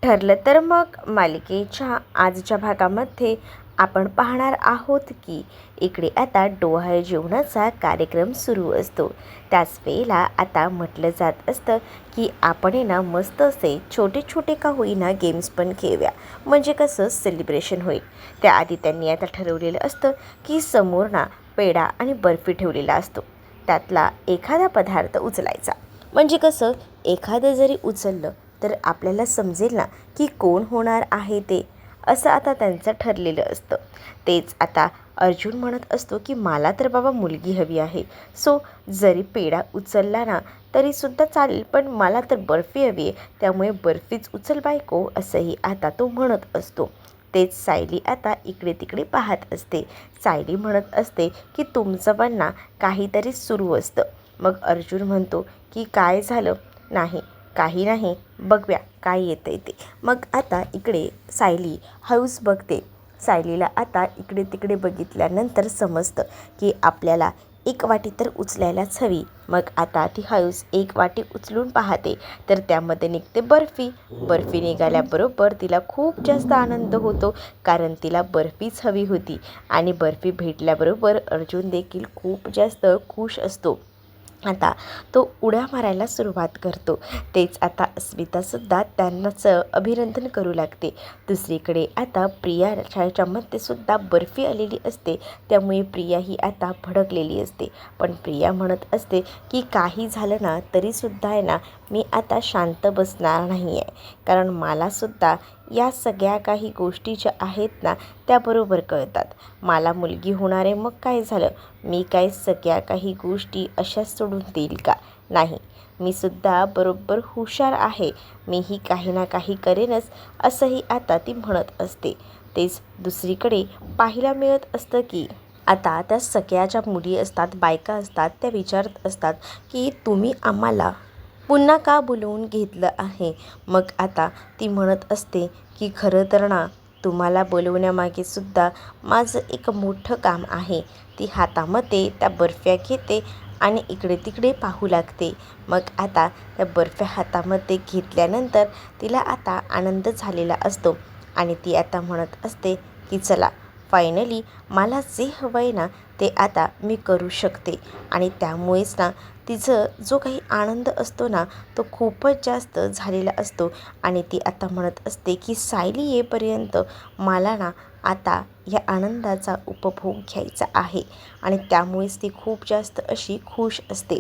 ठरलं तर मग मालिकेच्या आजच्या भागामध्ये आपण पाहणार आहोत की इकडे आता डोहाळे जेवणाचा कार्यक्रम सुरू असतो. त्याच वेळेला आता म्हटलं जात असतं की आपण ना मस्त असे छोटे छोटे का होईना गेम्स पण खेळूया, म्हणजे कसं सेलिब्रेशन होईल. त्याआधी त्यांनी आता ठरवलेलं असतं की समोर ना पेढा आणि बर्फी ठेवलेला असतो, त्यातला एखादा पदार्थ उचलायचा. म्हणजे कसं एखादं जरी उचललं तर आपल्याला समजेल ना की कोण होणार आहे ते, असं आता त्यांचं ठरलेलं असतं. तेच आता अर्जुन म्हणत असतो की मला तर बाबा मुलगी हवी आहे, सो जरी पेढा उचलला ना तरीसुद्धा चालेल, पण मला तर बर्फी हवी आहे, त्यामुळे बर्फीच उचल बायको, असंही आता तो म्हणत असतो. तेच सायली आता इकडे तिकडे पाहत असते. सायली म्हणत असते की तुमचं पण ना काहीतरी सुरू असतं. मग अर्जुन म्हणतो की काय झालं? नाही काही नाही, बघूया काय येतंय ते. मग आता इकडे सायली हळूच बघते. सायलीला आता इकडे तिकडे बघितल्यानंतर समजतं की आपल्याला एक वाटी तर उचलायलाच हवी. मग आता ती हळूच एक वाटी उचलून पाहते तर त्यामध्ये निघते बर्फी. बर्फी निघाल्याबरोबर तिला खूप जास्त आनंद होतो, कारण तिला बर्फीच हवी होती. आणि बर्फी भेटल्याबरोबर अर्जुन देखील खूप जास्त खुश असतो. आता तो उड्या मारायला सुरुवात करतो. तेच आता अस्मितासुद्धा त्यांनाच अभिनंदन करू लागते. दुसरीकडे आता प्रियाच्या मध्ये सुद्धा बर्फी आलेली असते, त्यामुळे प्रिया ही आता भडकलेली असते. पण प्रिया म्हणत असते की काही झालं ना तरीसुद्धा आहे ना, मी आता शांत बसणार नाही आहे, कारण मलासुद्धा या सगळ्या काही गोष्टी ज्या आहेत ना त्या बरोबर कळतात. मला मुलगी होणार आहे, मग काय झालं? मी काय सगळ्या काही गोष्टी अशाच सोडून देईल का? नाही, मी सुद्धा बरोबर हुशार आहे, मीही काही ना काही करेनच, असंही आता ती म्हणत असते. तेच दुसरीकडे पाहायला मिळत असतं की आता त्या सगळ्या ज्या मुली असतात, बायका असतात, त्या विचारत असतात की तुम्ही आम्हाला पुन्हा का बोलवून घेतलं आहे? मग आता ती म्हणत असते की खरं तर ना तुम्हाला बोलवण्यामागे सुद्धा माझं एक मोठं काम आहे. ती हातामध्ये त्या बर्फ्या घेते आणि इकडे तिकडे पाहू लागते. मग आता त्या बर्फ्या हातामध्ये घेतल्यानंतर तिला आता आनंद झालेला असतो आणि ती आता म्हणत असते की चला, फायनली मला जे हवं आहे ना ते आता मी करू शकते. आणि त्यामुळेच ना तिचं जो काही आनंद असतो ना तो खूपच जास्त झालेला असतो. आणि ती आता म्हणत असते की सायली येईपर्यंत मला ना आता या आनंदाचा उपभोग घ्यायचा आहे. आणि त्यामुळेच ती खूप जास्त अशी खुश असते.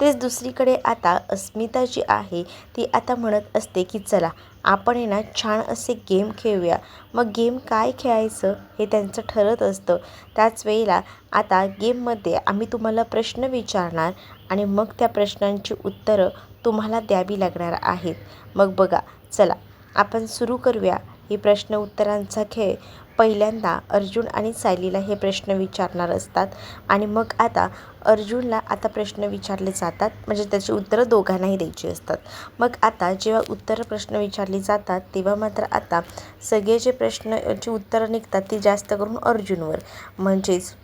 तेच दुसरीकडे आता अस्मिता जी आहे ती आता म्हणत असते की चला, आपण आहे ना छान असे गेम खेळूया. मग गेम काय खेळायचं हे त्यांचं ठरत असतं. त्याच वेळेला आता गेममध्ये आम्ही तुम्हाला प्रश्न विचारणार आणि मग त्या प्रश्नांची उत्तरं तुम्हाला द्यावी लागणार आहेत. मग बघा, चला आपण सुरू करूया हे प्रश्न उत्तरांचा खेळ. पहिल्यांदा अर्जुन आणि सायलीला हे प्रश्न विचारणार असतात आणि मग आता अर्जुनला आता प्रश्न विचारले जातात, म्हणजे त्याची उत्तरं दोघांनाही द्यायची असतात. मग आता जेव्हा प्रश्न विचारले जातात तेव्हा मात्र आता सगळे जे प्रश्नाची उत्तरं निघतात ती जास्त करून अर्जुनवर. म्हणजेच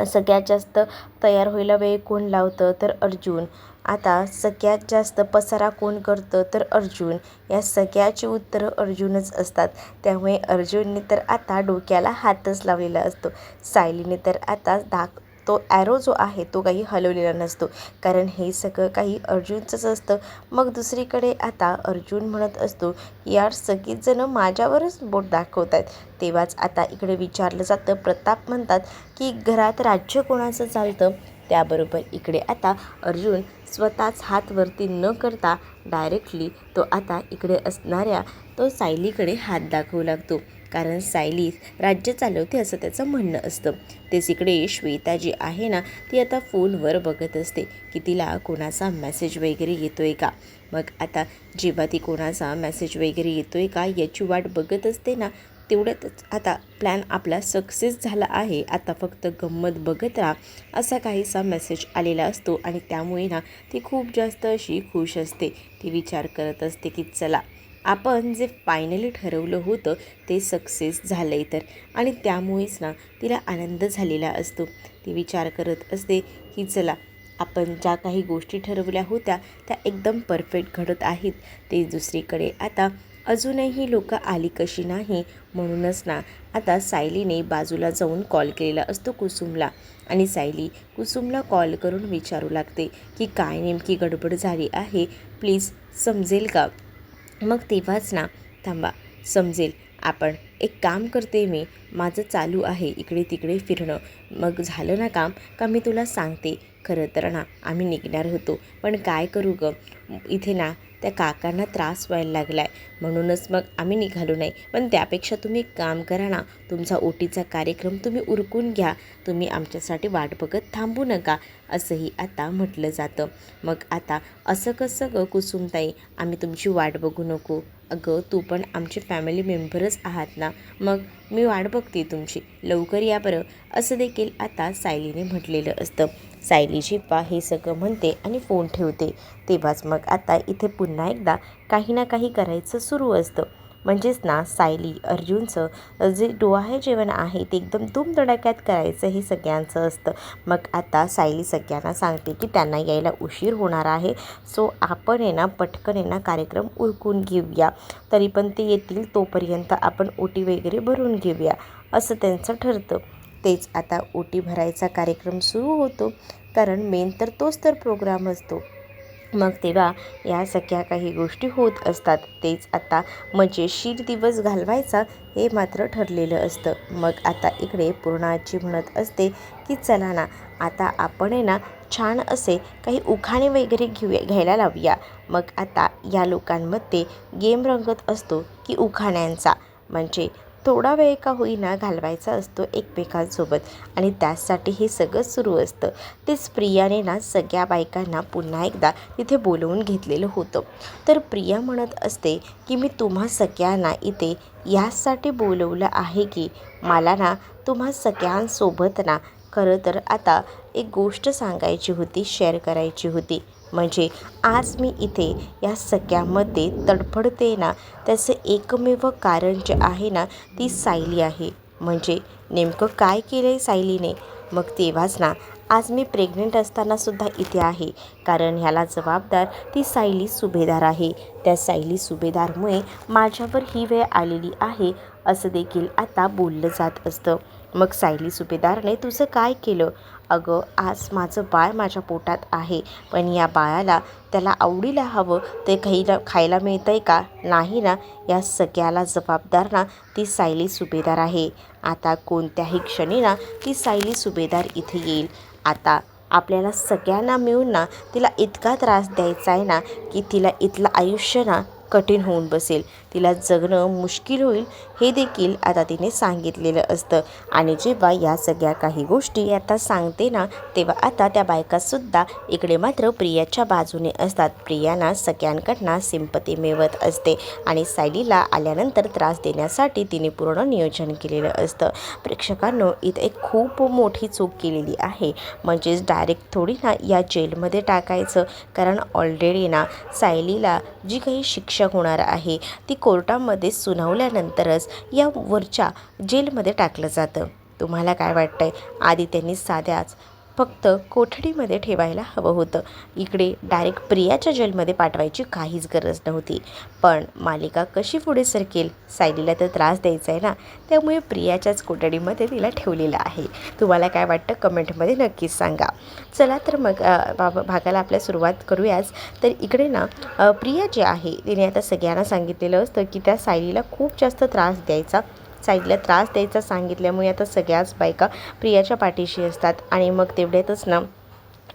सगळ्यात जास्त तयार व्हायला वेळ कोण लावतं तर अर्जुन. आता सगळ्यात जास्त पसारा कोण करतं तर अर्जुन. या सगळ्याची उत्तरं अर्जुनच असतात. त्यामुळे अर्जुनने तर आता डोक्याला हातच लावलेला असतो. सायलीने तर आता तो ॲरो जो आहे तो काही हलवलेला नसतो, कारण हे सगळं काही अर्जुनचंच असतं. मग दुसरीकडे आता अर्जुन म्हणत असतो यार सगळीच जणं माझ्यावरच बोट दाखवत आहेत. तेव्हाच आता इकडे विचारलं जातं. प्रताप म्हणतात की घरात राज्य कोणाचं चालतं? त्याबरोबर इकडे आता अर्जुन स्वतःच हात वरती न करता डायरेक्टली तो आता इकडे असणाऱ्या तो सायलीकडे हात दाखवू लागतो, कारण सायली राज्य चालवते असं त्याचं म्हणणं असतं. तेच इकडे श्वेता जी आहे ना ती आता फोनवर बघत असते की तिला कोणाचा मेसेज वगैरे येतोय का. मग आता जेव्हा ती कोणाचा मेसेज वगैरे येतोय का याची वाट बघत असते ना, तेवढ्यातच आता प्लॅन आपला सक्सेस झाला आहे, आता फक्त गंमत बघत राहा, असा काहीसा मेसेज आलेला असतो. आणि त्यामुळे ना ती खूप जास्त अशी खुश असते. ती विचार करत असते की चला, आपण जे फायनली ठरवलं होतं ते सक्सेस झालं आहे तर. आणि त्यामुळेच ना तिला आनंद झालेला असतो. ती विचार करत असते की चला, आपण ज्या काही गोष्टी ठरवल्या होत्या त्या एकदम परफेक्ट घडत आहेत. ते दुसरीकडे आता अजूनही लोक आली कशी नाही. म्हणूनच ना आता सायलीने बाजूला जाऊन कॉल केलेला असतो कुसुमला आणि सायली कुसुमला कॉल करून विचारू लागते की काय नेमकी गडबड झाली आहे, प्लीज समजेल का. मग तेव्हाच ना, थांबा, समजेल. आपण एक काम करते, मी माझं चालू आहे इकडे तिकडे फिरणं. मग झालं ना काम का मी तुला सांगते. खरं तर ना आम्ही निघणार होतो, पण काय करू गं, इथे ना त्या काकांना त्रास व्हायला लागला आहे, म्हणूनच मग आम्ही निघालो नाही. पण त्यापेक्षा तुम्ही एक काम करा ना, तुमचा ओटीचा कार्यक्रम तुम्ही उरकून घ्या. तुम्ही आमच्यासाठी वाट बघत थांबू नका, असंही आता म्हटलं जातं. मग आता असं कसं गं कुसुमताई, आम्ही तुमची वाट बघू नको. अगं तू पण आमचे फॅमिली मेंबरच आहात ना, मग मी वाट बघते तुमची, लवकर या बरं, असं देखील आता सायलीने म्हटलेलं असतं. सायली जेव्हा हे सगळं म्हणते आणि फोन ठेवते, तेव्हाच मग आता इथे पुन्हा एकदा काही ना काही करायचं सुरू असतं. म्हणजेच ना सायली अर्जुनचं जे डोहाळे जेवण आहे ते एकदम धूमधडाक्यात करायचं हे सगळ्यांचं असतं. मग आता सायली सगळ्यांना सांगते की त्यांना यायला उशीर होणार आहे, सो आपण आहे ना पटकन आहे ना कार्यक्रम उरकून घेऊया. तरी पण ते येतील तोपर्यंत आपण ओटी वगैरे भरून घेऊया, असं त्यांचं ठरतं. तेच आता ओटी भरायचा कार्यक्रम सुरू होतो, कारण मेन तर तोच तर प्रोग्राम असतो. मग तेव्हा या सगळ्या काही गोष्टी होत असतात. तेच आता मजेशीर दिवस घालवायचा हे मात्र ठरलेलं असतं. मग आता इकडे पूर्णाची म्हणत असते की चला ना, आता आपण आहे ना छान असे काही उखाणे वगैरे घ्यायला लावूया. मग आता या लोकांमध्ये गेम रंगत असतो की उखाण्यांचा, म्हणजे थोडा वेळ का होईना घालवायचा असतो एकमेकांसोबत, आणि त्यासाठी हे सगळं सुरू असतं. तेच प्रियाने ना सगळ्या बायकांना पुन्हा एकदा तिथे बोलवून घेतलेलं होतं. तर प्रिया म्हणत असते की मी तुम्हा सगळ्यांना इथे यासाठी बोलवलं आहे की मला ना तुम्हा सगळ्यांसोबत ना खरं तर आता एक गोष्ट सांगायची होती, शेअर करायची होती. म्हणजे आज मी इथे या सगळ्यामध्ये तडफडते ना, त्याचं एकमेव कारण जे आहे ना ती सायली आहे. म्हणजे नेमकं काय केलं आहे सायलीने. मग तेव्हाच ना आज मी प्रेग्नेंट असतानासुद्धा इथे आहे, कारण ह्याला जबाबदार ती सायली सुभेदार आहे. त्या सायली सुभेदारमुळे माझ्यावर ही वेळ आलेली आहे, असं देखील आता बोललं जात असतं. मग सायली सुभेदारने तुझं काय केलं. अगं आज माझं बाळ माझ्या पोटात आहे, पण या बाळाला त्याला आवडीला हवं ते खायला मिळतं आहे का, नाही ना. या सगळ्याला जबाबदार ना ती सायली सुभेदार आहे. आता कोणत्याही क्षणी ना ती सायली सुभेदार इथे येईल. आता आपल्याला सगळ्यांना मिळून ना तिला इतका त्रास द्यायचा आहे ना की तिला इथलं आयुष्य ना कठीण होऊन बसेल, तिला जगणं मुश्किल होईल, हे देखील आता तिने सांगितलेलं असतं. आणि जेव्हा या सगळ्या काही गोष्टी आता सांगते ना, तेव्हा आता त्या बायकासुद्धा इकडे मात्र प्रियाच्या बाजूने असतात. प्रियाना सगळ्यांकडनं सिंपती मिळवत असते आणि सायलीला आल्यानंतर त्रास देण्यासाठी तिने पूर्ण नियोजन केलेलं असतं. प्रेक्षकांनो, इथं एक खूप मोठी चूक केलेली आहे. म्हणजेच डायरेक्ट थोडी ना या जेलमध्ये टाकायचं, कारण ऑलरेडी ना सायलीला जी काही शिक्षा होणार आहे ती कोर्टामध्ये सुनावल्यानंतरच या वरच्या जेलमध्ये टाकलं जातं. तुम्हाला काय वाटतंय, आधी त्यांनी साध्याच फक्त कोठडीमध्ये ठेवायला हवं होतं. इकडे डायरेक्ट प्रियाच्या जेलमध्ये पाठवायची काहीच गरज नव्हती. पण मालिका कशी पुढे सरकेल, सायलीला तर त्रास द्यायचा आहे ना, त्यामुळे प्रियाच्याच कोठडीमध्ये तिला ठेवलेलं आहे. तुम्हाला काय वाटतं कमेंटमध्ये नक्कीच सांगा. चला तर मग भागाला आपल्या सुरुवात करूयाच. तर इकडे ना प्रिया जी आहे तिने आता सगळ्यांना सांगितलेलं असतं की त्या सायलीला खूप जास्त सायलीला त्रास द्यायचा सांगितल्यामुळे आता सगळ्याच बायका प्रियाच्या पाठीशी असतात. आणि मग तेवढ्यातच ना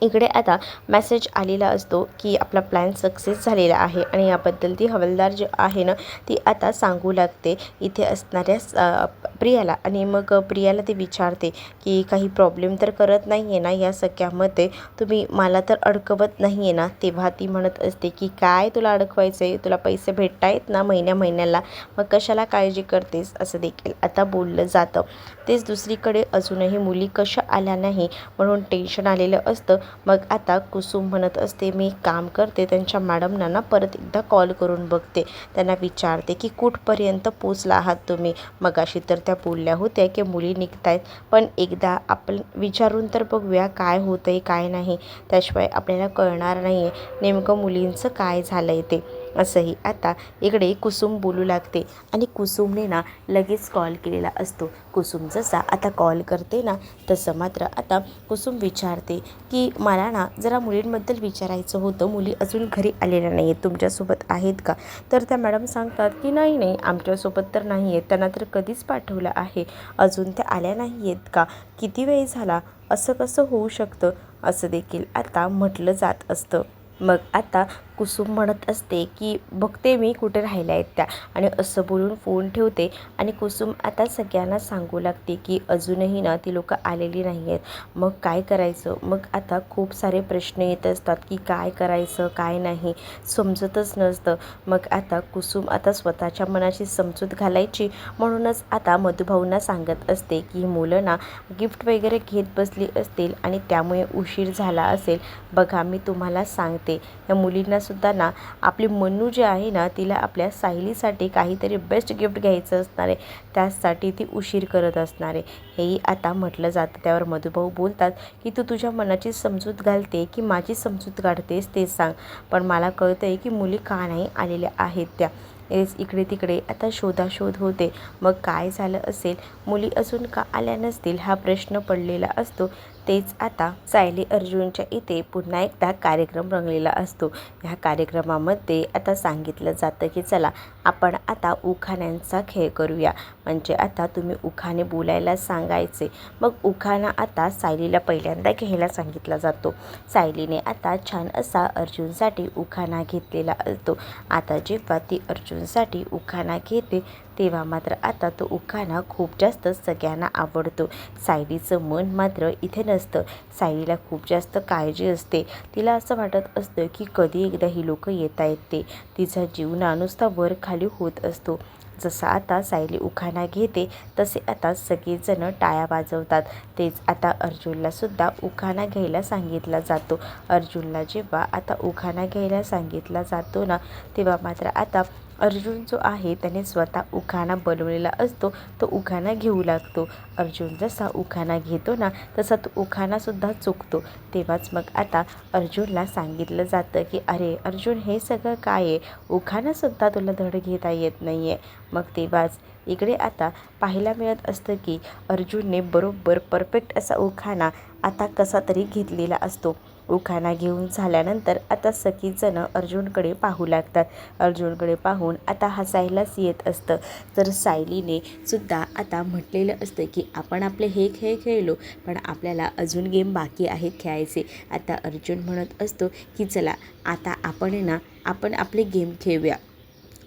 इकडे आता मेसेज आलेला असतो की आपला प्लॅन सक्सेस झालेला आहे, आणि याबद्दल ती हवालदार जी आहे ना ती आता सांगू लागते इथे असणाऱ्या प्रियाला. आणि मग प्रियाला ती विचारते की काही प्रॉब्लेम तर करत नाही आहे ना या सगळ्यामध्ये, तुम्ही मला तर अडकवत नाही आहे ना. तेव्हा ती म्हणत असते की काय तुला अडकवायचं आहे, तुला पैसे भेटत आहेत ना महिन्याला, मग कशाला काळजी करतेस, असं देखील आता बोललं जातं. तेच दुसरीकडे अजूनही मुली कशा आल्या नाही म्हणून टेन्शन आलेलं असतं. मग आता कुसुम म्हणत असते मी एक काम करते, त्यांच्या मॅडमना ना परत एकदा कॉल करून बघते, त्यांना विचारते की कुठपर्यंत पोचला आहात तुम्ही. मगाशी तर त्या बोलल्या होत्या की मुली निघत आहेत, पण एकदा आपण विचारून तर बघूया काय होतं आहे काय नाही, त्याशिवाय आपल्याला कळणार नाही आहे नेमकं मुलींचं काय झालं आहे ते. असंही आता इकडे कुसुम बोलू लागते आणि कुसुमने ना लगेच कॉल केलेला असतो. कुसुम जसा आता कॉल करते ना तसं मात्र आता कुसुम विचारते की मला ना जरा मुलींबद्दल विचारायचं होतं, मुली अजून घरी आलेल्या नाही आहेत, तुमच्यासोबत आहेत का? तर त्या मॅडम सांगतात की नाही आमच्यासोबत तर नाही आहेत, त्यांना तर कधीच पाठवलं आहे, अजून त्या आल्या नाही आहेत का? किती वेळ झाला? असं कसं होऊ शकतं? असं देखील आता म्हटलं जात असतं. मग आता कुसुम म्हणत असते की बघते मी कुठे राहिल्या आहेत त्या, आणि असं बोलून फोन ठेवते. आणि कुसुम आता सगळ्यांना सांगू लागते की अजूनही ना ती लोकं आलेली नाही आहेत. मग काय करायचं? मग आता खूप सारे प्रश्न येत असतात की काय करायचं काय नाही समजतच नसतं. मग आता कुसुम आता स्वतःच्या मनाची समजूत घालायची म्हणूनच आता मधुभाऊंना सांगत असते की मुलं ना गिफ्ट वगैरे घेत बसली असतील आणि त्यामुळे उशीर झाला असेल. बघा मी तुम्हाला सांगते, या मुलींनासुद्धा ना आपली मनू जी आहे ना तिला आपल्या सायलीसाठी काहीतरी बेस्ट गिफ्ट घ्यायचं असणार आहे, त्यासाठी ती उशीर करत असणार आहे, हेही आता म्हटलं जातं. त्यावर मधुभाऊ बोलतात की तू तुझ्या मनाची समजूत घालते की माझी समजूत काढतेस ते सांग, पण मला कळतं आहे की मुली का नाही आलेल्या आहेत त्या. इकडे तिकडे आता शोधाशोध होते. मग काय झालं असेल, मुली अजून का आल्या नसतील हा प्रश्न पडलेला असतो. तेच आता सायली अर्जुनच्या इथे पुन्हा एकदा कार्यक्रम रंगलेला असतो. ह्या कार्यक्रमामध्ये आता सांगितलं जातं की चला आपण आता उखाण्यांचा खेळ करूया, म्हणजे आता तुम्ही उखाणे बोलायला सांगायचे. मग उखाणा आता सायलीला पहिल्यांदा घ्यायला सांगितला जातो. सायलीने आता छान असा अर्जुनसाठी उखाणा घेतलेला असतो. आता जेव्हा ती अर्जुनसाठी उखाणा घेते तेव्हा मात्र आता तो उखाणा खूप जास्त सगळ्यांना आवडतो. सायलीचं मन मात्र इथे नसतं. सायलीला खूप जास्त काळजी असते. तिला असं वाटत असतं की कधी एकदा ही लोकं येत आहेत ते. तिचा जीव ना नुसता वर खाली होत असतो. जसा आता सायली उखाणा घेते तसे आता सगळेजण टाळ्या वाजवतात. तेच आता अर्जुनलासुद्धा उखाणा घ्यायला सांगितला जातो. अर्जुनला जेव्हा आता उखाणा घ्यायला सांगितला जातो ना तेव्हा मात्र आता अर्जुन जो आहे त्याने स्वतः उखाणा बनवलेला असतो, तो उखाणा घेऊ लागतो. अर्जुन जसा उखाणा घेतो ना तसा तो उखाणासुद्धा चुकतो. तेव्हाच मग आता अर्जुनला सांगितलं जातं की अरे अर्जुन हे सगळं काय आहे, उखाणासुद्धा तुला धड घेता येत नाही आहे. मग तेव्हाच इकडे आता पाहायला मिळत असतं की अर्जुनने बरोबर परफेक्ट असा उखाणा आता कसा तरी घेतलेला असतो. उखाणा घेऊन झाल्यानंतर आता सगळीजणं अर्जुनकडे पाहू लागतात. अर्जुनकडे पाहून आता हसायलाच येत असतं. तर सायलीने सुद्धा आता म्हटलेलं असतं की आपण आपले हे खेळ खेळलो, पण आपल्याला अजून गेम बाकी आहेत खेळायचे. आता अर्जुन म्हणत असतो की चला आता आपण आपले गेम खेळूया.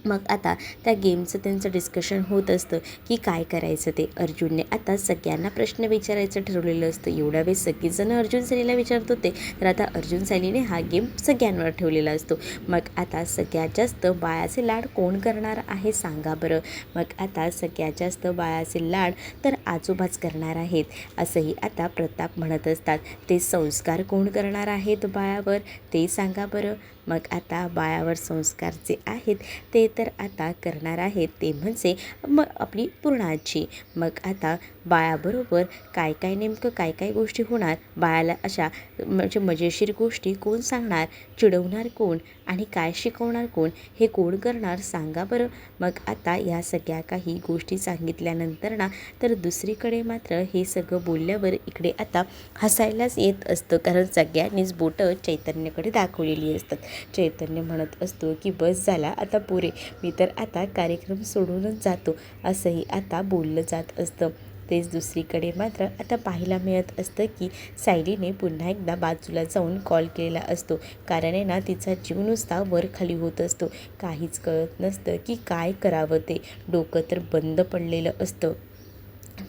मग आता त्या गेमचं त्यांचं डिस्कशन होत असतं की काय करायचं ते. अर्जुनने आता सगळ्यांना प्रश्न विचारायचं ठरवलेलं असतं. एवढ्या वेळेस सगळीजणं अर्जुन सायलीला विचारत होते, तर आता अर्जुन सायलीने हा गेम सगळ्यांवर ठेवलेला असतो. मग आता सगळ्यात जास्त बाळाचे लाड कोण करणार आहे सांगा बरं. मग आता सगळ्यात जास्त बाळाचे लाड तर आजोबाच करणार आहेत, असंही आता प्रताप म्हणत असतात. ते संस्कार कोण करणार आहेत बाळावर ते सांगा बरं. मग आता बाळावर संस्कार जे आहेत ते तर आता करणार आहेत ते म्हणजे मग आपली पूर्णाची. मग आता बाळाबरोबर काय काय नेमकं काय काय गोष्टी होणार, बाळाला अशा म्हणजे मजेशीर गोष्टी कोण सांगणार, चिडवणार कोण आणि काय शिकवणार कोण, हे कोण करणार सांगा बरं. मग आता या सगळ्या काही गोष्टी सांगितल्यानंतर ना तर दुसरीकडे मात्र हे सगळं बोलल्यावर इकडे आता हसायलाच येत असतं, कारण सगळ्यांनीच बोटं चैतन्यकडे दाखवलेली असतात. चैतन्य म्हणत असतो की बस झाला आता पुरे, मी तर आता कार्यक्रम सोडूनच जातो, असंही आता बोललं जात असतं. तेच दुसरीकडे मात्र आता पाहायला मिळत असतं की सायलीने पुन्हा एकदा बाजूला जाऊन कॉल केलेला असतो, कारण आहे ना तिचा जीव नुसता वर खाली होत असतो. काहीच कळत नसतं की काय करावं ते, डोकं तर बंद पडलेलं असतं.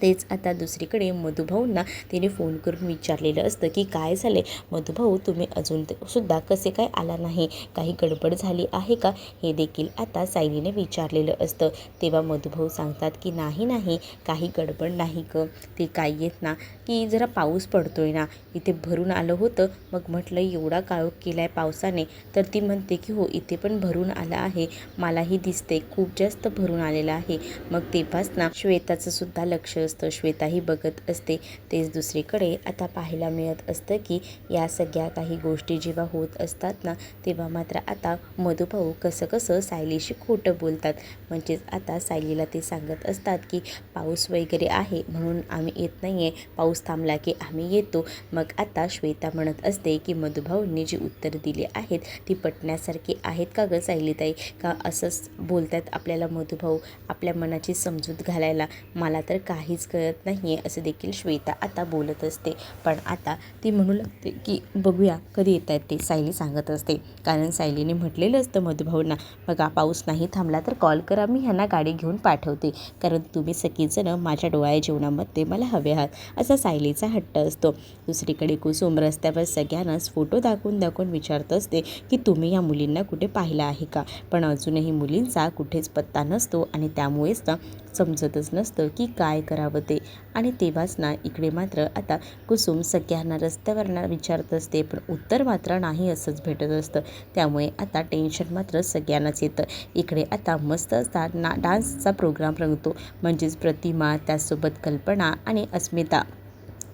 तेच आता दुसरीकडे मधुभाऊंना तिने फोन करून विचारलेलं असतं की काय झाले मधुभाऊ, तुम्ही अजून सुद्धा कसे काय आला नाही, काही गडबड झाली आहे का, हे देखील आता सायलीने विचारलेलं असतं. तेव्हा मधुभाऊ सांगतात की नाही काही गडबड नाही ग, ते काय येत ना की जरा पाऊस पडतोय ना, इथे भरून आलं होतं, मग म्हटलं एवढा काळोख केला आहे पावसाने, तर ती म्हणते की हो इथे पण भरून आलं आहे, मलाही दिसते खूप जास्त भरून आलेलं आहे. मग तेव्हाच ना श्वेताचं सुद्धा लक्ष असतं. श्वेताही बघत असते. तेच दुसरीकडे आता पाहायला मिळत असतं की या सगळ्या काही गोष्टी जेव्हा होत असतात ना, तेव्हा मात्र आता मधुभाऊ कसं सायलीशी खोटं बोलतात. म्हणजेच आता सायलीला ते सांगत असतात की पाऊस वगैरे आहे म्हणून आम्ही येत नाही आहे, पाऊस थांबला की आम्ही येतो. मग आता श्वेता म्हणत असते की मधुभाऊंनी जी उत्तर दिली आहेत ती पटण्यासारखी आहेत का गं सायलीताई? का असंच बोलतात आपल्याला मधुभाऊ आपल्या मनाची समजूत घालायला? मला तर काहीच कळत नाही आहे, असं देखील श्वेता आता बोलत असते. पण आता ती म्हणू लागते की बघूया कधी येत आहेत ते, सायली सांगत असते. कारण सायलीने म्हटलेलं असतं मधुभाऊंना, बघा पाऊस नाही थांबला तर कॉल करा, मी ह्यांना गाडी घेऊन पाठवते, कारण तुम्ही सगळीजणं माझ्या डोळ्या जेवणामध्ये मला हवे आहात, असा सायलीचा हट्ट असतो. दुसरीकडे कुसुम रस्त्यावर सगळ्यांनाच फोटो दाखवून विचारत असते की तुम्ही या मुलींना कुठे पाहिलं आहे का? पण अजूनही मुलींचा कुठेच पत्ता नसतो आणि त्यामुळेच ना समजतच नसतं की काय करावं ते. आणि तेव्हाच ना इकडे मात्र आता कुसुम सगळ्यांना रस्त्यावरनं विचारत असते, पण उत्तर मात्र नाही असंच भेटत असतं. त्यामुळे आता टेन्शन मात्र सगळ्यांनाच येतं. इकडे आता मस्त असा डान्सचा प्रोग्राम रंगतो. म्हणजेच प्रतिमा, त्याचसोबत कल्पना आणि अस्मिता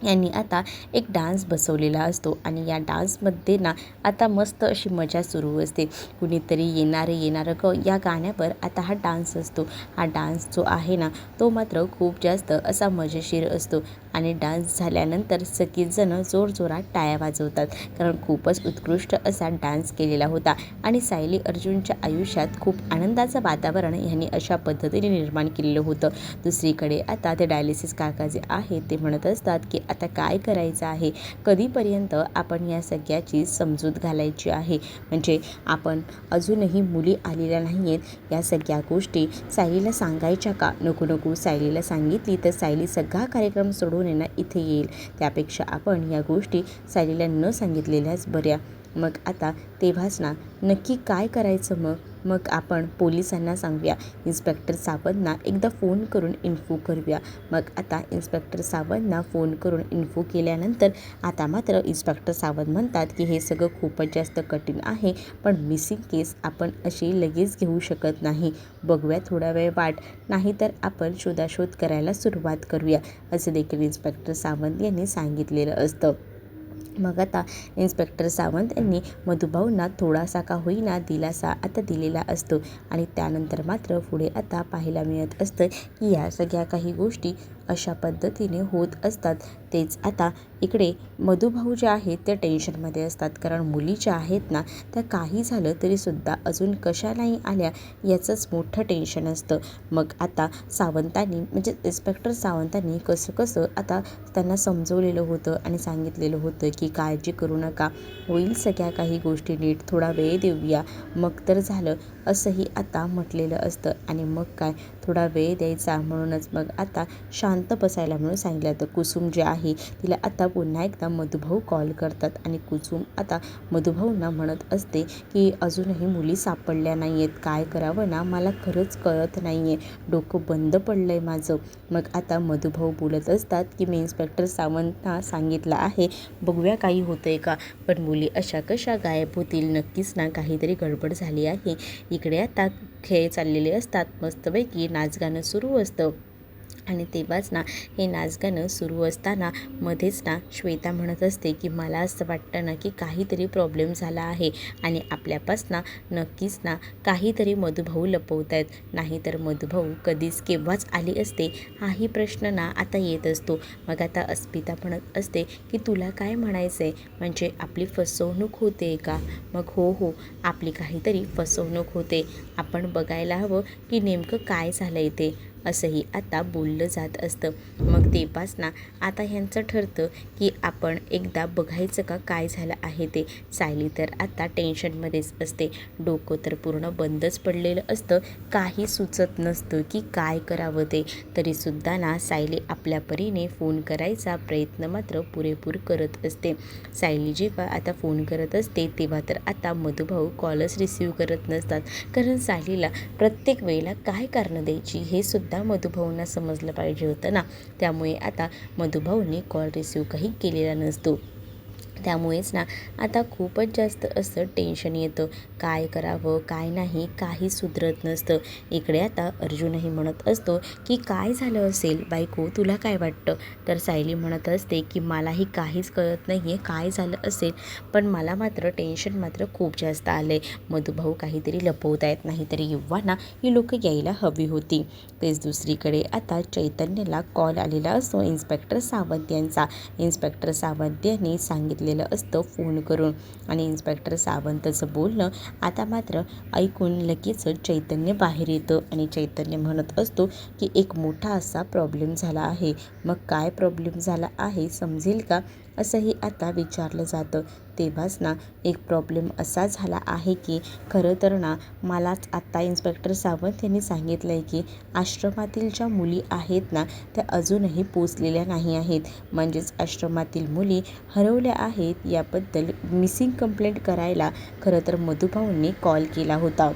यांनी आता एक डान्स बसवलेला असतो आणि या डान्समध्ये ना आता मस्त अशी मजा सुरू असते. कुणीतरी येणारं या गाण्यावर आता हा डान्स असतो. हा डान्स जो आहे ना तो मात्र खूप जास्त असा मजेशीर असतो आणि डान्स झाल्यानंतर सगळीजणं जोरजोरात टाळ्या वाजवतात, कारण खूपच उत्कृष्ट असा डान्स केलेला होता आणि सायली अर्जुनच्या आयुष्यात खूप आनंदाचं वातावरण ह्यांनी अशा पद्धतीने निर्माण केलेलं होतं. दुसरीकडे आता ते डायलिसिस काका जे आहे ते म्हणत असतात की आता काय करायचं आहे, कधीपर्यंत आपण या सगळ्याची समजूत घालायची आहे, म्हणजे आपण अजूनही मुली आलेल्या नाही आहेत, या सगळ्या गोष्टी सायलीला सांगायच्या का? नको सायलीला सांगितली तर सायली सगळा कार्यक्रम सोडून इथे येईल, त्यापेक्षा आपण या गोष्टी सायलीला न सांगितलेल्याच बऱ्या. मग आता तेव्हाच ना नक्की काय करायचं? मग आपण पोलिसांना सांगूया, इन्स्पेक्टर सावंतना एकदा फोन करून इन्फो करूया. मग आता इन्स्पेक्टर सावंतना फोन करून इन्फो केल्यानंतर आता मात्र इन्स्पेक्टर सावंत म्हणतात की हे सगळं खूपच जास्त कठीण आहे, पण मिसिंग केस आपण अशी लगेच घेऊ शकत नाही, बघूया थोडा वेळ वाट, नाहीतर आपण शोधाशोध करायला सुरुवात करूया, असं देखील इन्स्पेक्टर सावंत यांनी सांगितलेलं असतं. मग आता इन्स्पेक्टर सावंत यांनी मधुभाऊंना थोडासा का होईना दिलासा आता दिलेला असतो आणि त्यानंतर मात्र पुढे आता पाहायला मिळत असतं की या सगळ्या काही गोष्टी अशा पद्धतीने होत असतात. तेच आता इकडे मधुभाऊ जे आहेत ते टेन्शनमध्ये असतात, कारण मुली ज्या आहेत ना त्या काही झालं तरीसुद्धा अजून कशा नाही आल्या याचंच मोठं टेन्शन असतं. मग आता सावंतांनी म्हणजे इन्स्पेक्टर सावंतांनी कसं आता त्यांना समजवलेलं होतं आणि सांगितलेलं होतं की काळजी करू नका, होईल सगळ्या काही गोष्टी नीट, थोडा वेळ देऊया मग तर झालं, असंही आता म्हटलेलं असतं. आणि मग काय थोडा वेळ द्यायचा, म्हणूनच मग आता शांत बसायला म्हणून सांगितलं तर कुसुम जे आहे तिला आता पुन्हा एकदा मधुभाऊ कॉल करतात आणि कुसुम आता मधुभाऊंना म्हणत असते की अजूनही मुली सापडल्या नाही आहेत, काय करावं ना मला खरंच कळत नाही आहे, डोकं बंद पडलं आहे माझं. मग आता मधुभाऊ बोलत असतात की मी इन्स्पेक्टर सावंतना सांगितलं आहे, बघूया काही होतं आहे का, पण मुली अशा कशा गायब होतील, नक्कीच ना काहीतरी गडबड झाली आहे. इकडे आता खेळ चाललेले असतात, मस्तपैकी नाचगाणं सुरू असतं आणि तेव्हाच ना हे नाचगाणं सुरू असताना मध्येच ना श्वेता म्हणत असते की मला असं वाटतं ना की काहीतरी प्रॉब्लेम झाला आहे आणि आपल्यापासनं नक्कीच ना काहीतरी मधुभाऊ लपवत आहेत, नाहीतर मधुभाऊ कधीच केव्हाच आली असते, हाही प्रश्न ना आता येत असतो. मग आता अस्मिता म्हणत असते की तुला काय म्हणायचं आहे, म्हणजे आपली फसवणूक होते का? मग हो आपली काहीतरी फसवणूक होते, आपण बघायला हवं की नेमकं काय झालं आहे ते, असंही आता बोललं जात असतं. मग तेव्हाच ना आता ह्यांचं ठरतं की आपण एकदा बघायचं का काय झालं आहे ते. सायली तर आता टेन्शनमध्येच असते, डोकं तर पूर्ण बंदच पडलेलं असतं, काही सुचत नसतं की काय करावं ते. तरीसुद्धा ना सायली आपल्या परीने फोन करायचा प्रयत्न मात्र पुरेपूर करत असते. सायली जेव्हा आता फोन करत असते तेव्हा तर आता मधुभाऊ कॉलच रिसीव करत नसतात, कारण सायलीला प्रत्येक वेळेला काय कारणं द्यायची हे सुद्धा मधुभाऊंना समजलं पाहिजे होतं ना, त्यामुळे आता मधुभाऊंनी कॉल रिसीव काही केलेला नसतो. त्यामुळेच ना आता खूपच जास्त असं टेन्शन येतं. काय करावं काय नाही काही सुधरत नसतं. इकडे आता अर्जुनही म्हणत असतो की काय झालं असेल बायको, तुला काय वाटतं? तर सायली म्हणत असते की मलाही काहीच कळत नाही आहे काय झालं असेल, पण मला मात्र टेन्शन मात्र खूप जास्त आलं आहे. मधुभाऊ काहीतरी लपवत आहेत, नाहीतरी युवांना ही लोकं यायला हवी होती. तेच दुसरीकडे आता चैतन्यला कॉल आलेला असतो इन्स्पेक्टर सावंत यांचा. इन्स्पेक्टर सावंत यांनी सांगितलेलं असतं फोन करून, आणि इन्स्पेक्टर सावंतचं बोलणं आता मात्र ऐकून लगेचच चैतन्य बाहेर येतं आणि चैतन्य म्हणत असतो की एक मोठा असा प्रॉब्लेम झाला आहे. मग काय प्रॉब्लेम झाला आहे समजेल का, असंही आता विचारलं जातं. तेव्हाच ना एक प्रॉब्लेम असा झाला आहे की खरं तर ना मलाच आत्ता इन्स्पेक्टर सावंत यांनी सांगितलं आहे की आश्रमातील ज्या मुली आहेत ना त्या अजूनही पोचलेल्या नाही आहेत. म्हणजेच आश्रमातील मुली हरवल्या आहेत याबद्दल मिसिंग कंप्लेंट करायला खरं तर मधुभाऊंनी कॉल केला होता.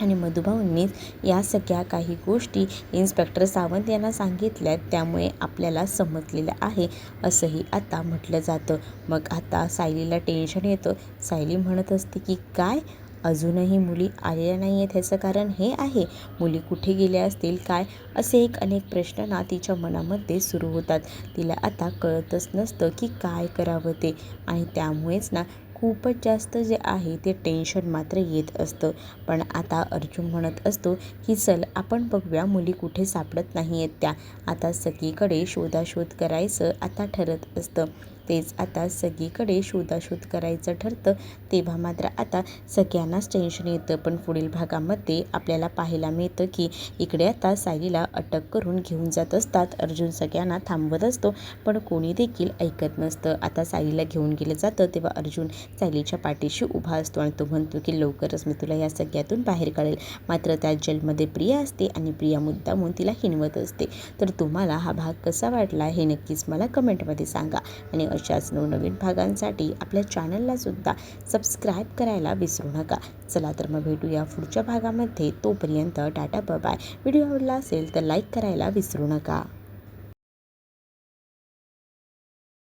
आणि मधुभाऊंनीच या सगळ्या काही गोष्टी इन्स्पेक्टर सावंत यांना सांगितल्यात, त्यामुळे आपल्याला समजलेलं आहे असंही आता म्हटलं जातं. मग आता सायलीला टेन्शन येतं. सायली म्हणत असते की काय अजूनही मुली आलेल्या नाही आहेत, ह्याचं कारण हे आहे? मुली कुठे गेल्या असतील काय, असे अनेक प्रश्न ना तिच्या मनामध्ये सुरू होतात. तिला आता कळतच नसतं की काय करावं ते, आणि त्यामुळेच ना खूपच जास्त जे आहे ते टेन्शन मात्र येत असतं. पण आता अर्जुन म्हणत असतो की चल आपण बघूया मुली कुठे सापडत नाही आहेत त्या. आता सगळीकडे शोधाशोध करायचं आता ठरत असतं. तेच आता सगळीकडे शोधाशोध करायचं ठरतं तेव्हा मात्र आता सगळ्यांनाच टेन्शन येतं. पण पुढील भागामध्ये आपल्याला पाहायला मिळतं की इकडे आता सायलीला अटक करून घेऊन जात असतात. अर्जुन सगळ्यांना थांबवत असतो पण कोणी देखील ऐकत नसतं. आता सायलीला घेऊन गेलं जातं तेव्हा अर्जुन सायलीच्या पाठीशी उभा असतो आणि तो म्हणतो की लवकरच मी तुला या सगळ्यातून बाहेर काढेल. मात्र त्या जेलमध्ये प्रिया असते आणि प्रिया मुद्दामून तिला हिणवत असते. तर तुम्हाला हा भाग कसा वाटला हे नक्कीच मला कमेंटमध्ये सांगा, आणि अशाच नवनवीन भागांसाठी आपल्या चॅनलला सुद्धा सबस्क्राईब करायला विसरू नका. चला तर मग भेटूया पुढच्या भागामध्ये. तोपर्यंत टाटा बाय. व्हिडिओ आवडला असेल तर लाईक करायला विसरू नका.